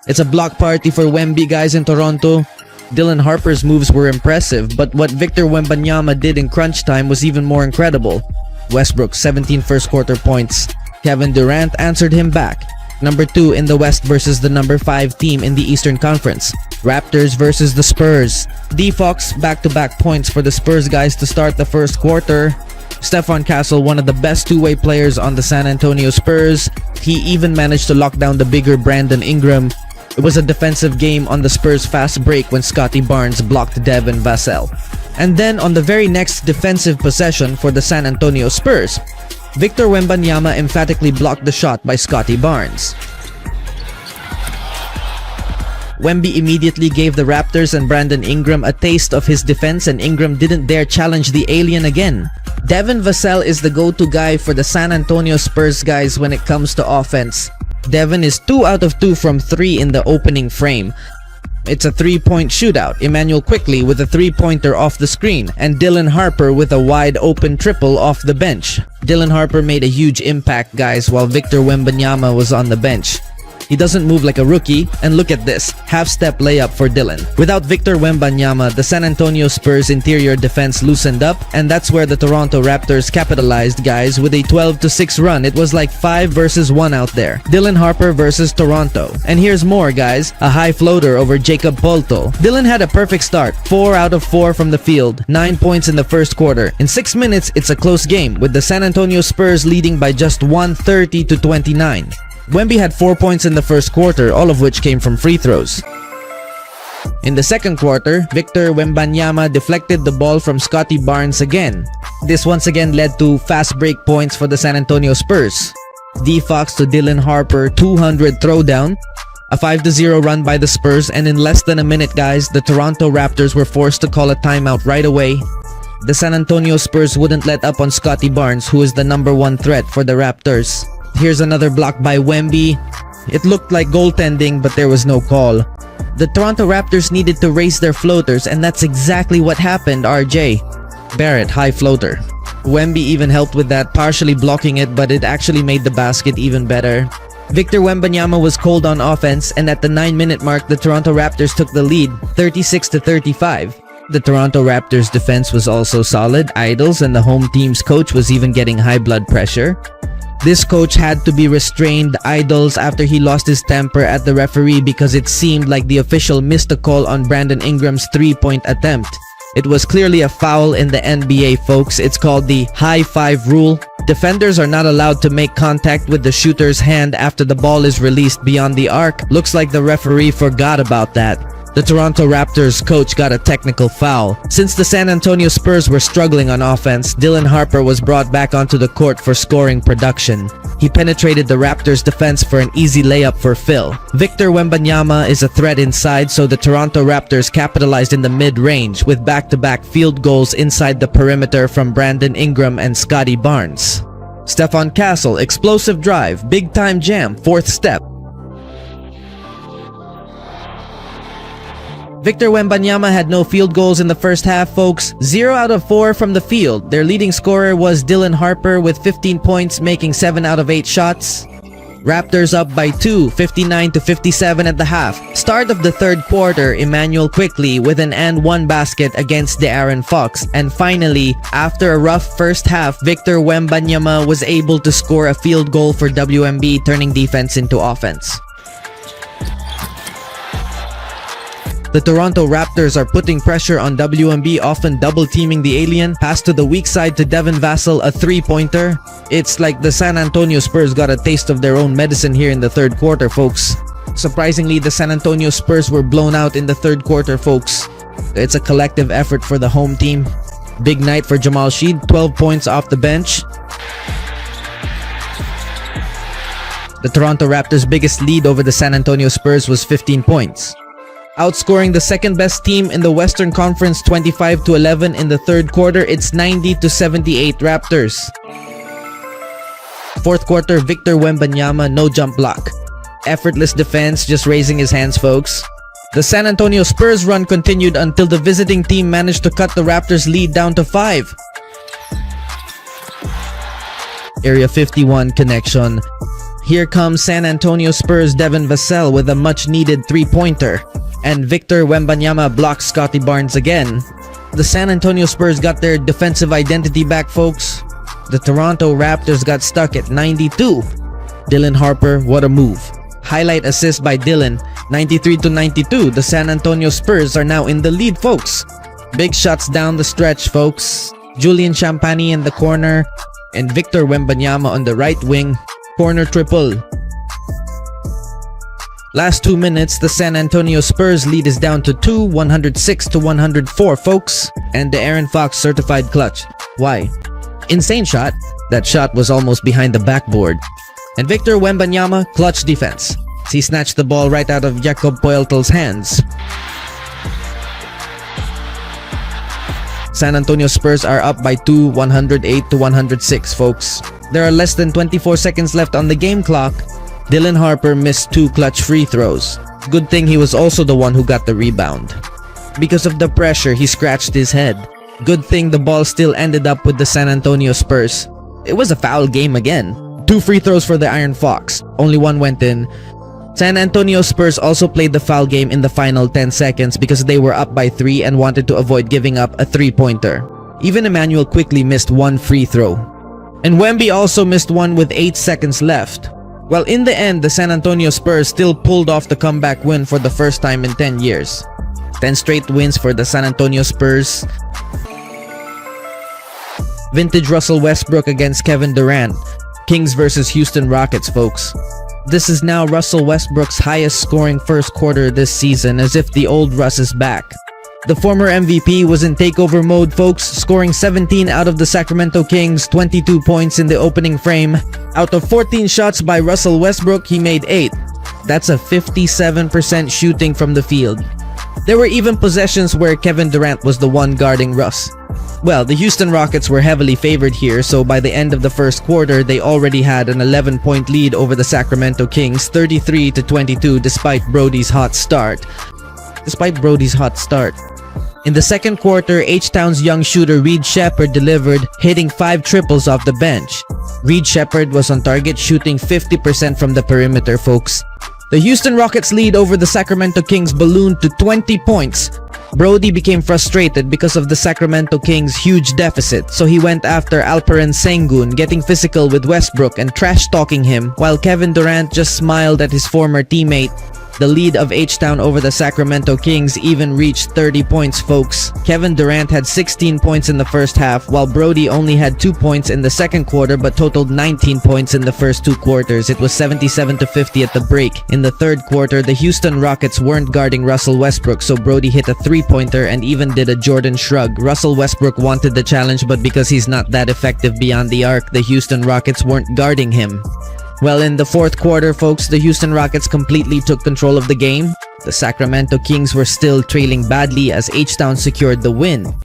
It's a block party for Wemby guys in Toronto. Dylan Harper's moves were impressive, but what Victor Wembanyama did in crunch time was even more incredible. Westbrook, 17 first quarter points. Kevin Durant answered him back. Number 2 in the West versus the number 5 team in the Eastern Conference. Raptors versus the Spurs. D-Fox, back-to-back points for the Spurs guys to start the first quarter. Stephon Castle, one of the best two-way players on the San Antonio Spurs. He even managed to lock down the bigger Brandon Ingram. It was a defensive game on the Spurs' fast break when Scottie Barnes blocked Devin Vassell. And then on the very next defensive possession for the San Antonio Spurs, Victor Wembanyama emphatically blocked the shot by Scottie Barnes. Wemby immediately gave the Raptors and Brandon Ingram a taste of his defense, and Ingram didn't dare challenge the alien again. Devin Vassell is the go-to guy for the San Antonio Spurs guys when it comes to offense. Devin is 2 out of 2 from 3 in the opening frame. It's a 3-point shootout. Immanuel Quickley with a 3-pointer off the screen, and Dylan Harper with a wide open triple off the bench. Dylan Harper made a huge impact guys while Victor Wembanyama was on the bench. He doesn't move like a rookie, and look at this, half-step layup for Dylan. Without Victor Wembanyama, the San Antonio Spurs interior defense loosened up, and that's where the Toronto Raptors capitalized guys with a 12-6 run. It was like 5 versus 1 out there. Dylan Harper versus Toronto. And here's more guys, a high floater over Jacob Poeltl. Dylan had a perfect start, 4 out of 4 from the field, 9 points in the first quarter. In 6 minutes, it's a close game, with the San Antonio Spurs leading by just 130-29. Wemby had 4 points in the first quarter, all of which came from free throws. In the second quarter, Victor Wembanyama deflected the ball from Scottie Barnes again. This once again led to fast break points for the San Antonio Spurs. D-Fox to Dylan Harper, 200 throwdown. A 5-0 run by the Spurs, and in less than a minute guys, the Toronto Raptors were forced to call a timeout right away. The San Antonio Spurs wouldn't let up on Scottie Barnes, who is the number 1 threat for the Raptors. Here's another block by Wemby. It looked like goaltending, but there was no call. The Toronto Raptors needed to raise their floaters, and that's exactly what happened. RJ Barrett, high floater. Wemby even helped with that, partially blocking it, but it actually made the basket even better. Victor Wembanyama was cold on offense, and at the 9-minute mark, the Toronto Raptors took the lead, 36-35. The Toronto Raptors defense was also solid. Idols and the home team's coach was even getting high blood pressure. This coach had to be restrained, Idols, after he lost his temper at the referee because it seemed like the official missed a call on Brandon Ingram's 3-point attempt. It was clearly a foul in the NBA, folks. It's called the high five rule. Defenders are not allowed to make contact with the shooter's hand after the ball is released beyond the arc. Looks like the referee forgot about that. The Toronto Raptors coach got a technical foul. Since the San Antonio Spurs were struggling on offense, Dylan Harper was brought back onto the court for scoring production. He penetrated the Raptors defense for an easy layup for Phil. Victor Wembanyama is a threat inside, so the Toronto Raptors capitalized in the mid-range with back-to-back field goals inside the perimeter from Brandon Ingram and Scottie Barnes. Stephon Castle, explosive drive, big-time jam, 4th step. Victor Wembanyama had no field goals in the first half, folks. 0 out of 4 from the field. Their leading scorer was Dylan Harper with 15 points, making 7 out of 8 shots. Raptors up by 2, 59-57 at the half. Start of the third quarter, Immanuel Quickley with an and-one basket against De'Aaron Fox. And finally, after a rough first half, Victor Wembanyama was able to score a field goal for WMB, turning defense into offense. The Toronto Raptors are putting pressure on WMB, often double-teaming the alien. Pass to the weak side to Devin Vassell, a 3-pointer. It's like the San Antonio Spurs got a taste of their own medicine here in the third quarter, folks. Surprisingly, the San Antonio Spurs were blown out in the third quarter, folks. It's a collective effort for the home team. Big night for Jamal Sheed, 12 points off the bench. The Toronto Raptors' biggest lead over the San Antonio Spurs was 15 points. Outscoring the second-best team in the Western Conference 25-11 in the third quarter, it's 90-78 Raptors. Fourth quarter, Victor Wembanyama, no jump block. Effortless defense, just raising his hands, folks. The San Antonio Spurs run continued until the visiting team managed to cut the Raptors' lead down to 5. Area 51 connection. Here comes San Antonio Spurs' Devin Vassell with a much-needed three-pointer. And Victor Wembanyama blocks Scottie Barnes again. The San Antonio Spurs got their defensive identity back, folks. The Toronto Raptors got stuck at 92. Dylan Harper, what a move. Highlight assist by Dylan, 93-92. The San Antonio Spurs are now in the lead, folks. Big shots down the stretch, folks. Julian Champagny in the corner and Victor Wembanyama on the right wing. Corner triple. Last 2 minutes, the San Antonio Spurs lead is down to 2, 106-104, folks. And the Aaron Fox certified clutch. Why? Insane shot. That shot was almost behind the backboard. And Victor Wembanyama, clutch defense. He snatched the ball right out of Jakob Poeltl's hands. San Antonio Spurs are up by 2, 108-106, folks. There are less than 24 seconds left on the game clock. Dylan Harper missed 2 clutch free throws. Good thing he was also the one who got the rebound. Because of the pressure, he scratched his head. Good thing the ball still ended up with the San Antonio Spurs. It was a foul game again. 2 free throws for the Iron Fox. Only 1 went in. San Antonio Spurs also played the foul game in the final 10 seconds because they were up by 3 and wanted to avoid giving up a 3-pointer. Even Emmanuel quickly missed 1 free throw. And Wemby also missed 1 with 8 seconds left. Well, in the end, the San Antonio Spurs still pulled off the comeback win for the first time in 10 years. 10 straight wins for the San Antonio Spurs. Vintage Russell Westbrook against Kevin Durant. Kings versus Houston Rockets, folks. This is now Russell Westbrook's highest scoring first quarter this season, as if the old Russ is back. The former MVP was in takeover mode, folks, scoring 17 out of the Sacramento Kings, 22 points in the opening frame. Out of 14 shots by Russell Westbrook, he made 8. That's a 57% shooting from the field. There were even possessions where Kevin Durant was the one guarding Russ. Well, the Houston Rockets were heavily favored here, so by the end of the first quarter, they already had an 11-point lead over the Sacramento Kings, 33-22, despite Brody's hot start. In the second quarter, H-Town's young shooter Reed Shepherd delivered, hitting 5 triples off the bench. Reed Shepherd was on target, shooting 50% from the perimeter, folks. The Houston Rockets' lead over the Sacramento Kings ballooned to 20 points. Brody became frustrated because of the Sacramento Kings' huge deficit, so he went after Alperen Sengun, getting physical with Westbrook and trash-talking him, while Kevin Durant just smiled at his former teammate. The lead of H-Town over the Sacramento Kings even reached 30 points, folks. Kevin Durant had 16 points in the first half, while Brody only had 2 points in the second quarter but totaled 19 points in the first 2 quarters. It was 77-50 at the break. In the third quarter, the Houston Rockets weren't guarding Russell Westbrook, so Brody hit a 3-pointer and even did a Jordan shrug. Russell Westbrook wanted the challenge, but because he's not that effective beyond the arc, the Houston Rockets weren't guarding him. Well, in the fourth quarter, folks, the Houston Rockets completely took control of the game. The Sacramento Kings were still trailing badly as H-Town secured the win.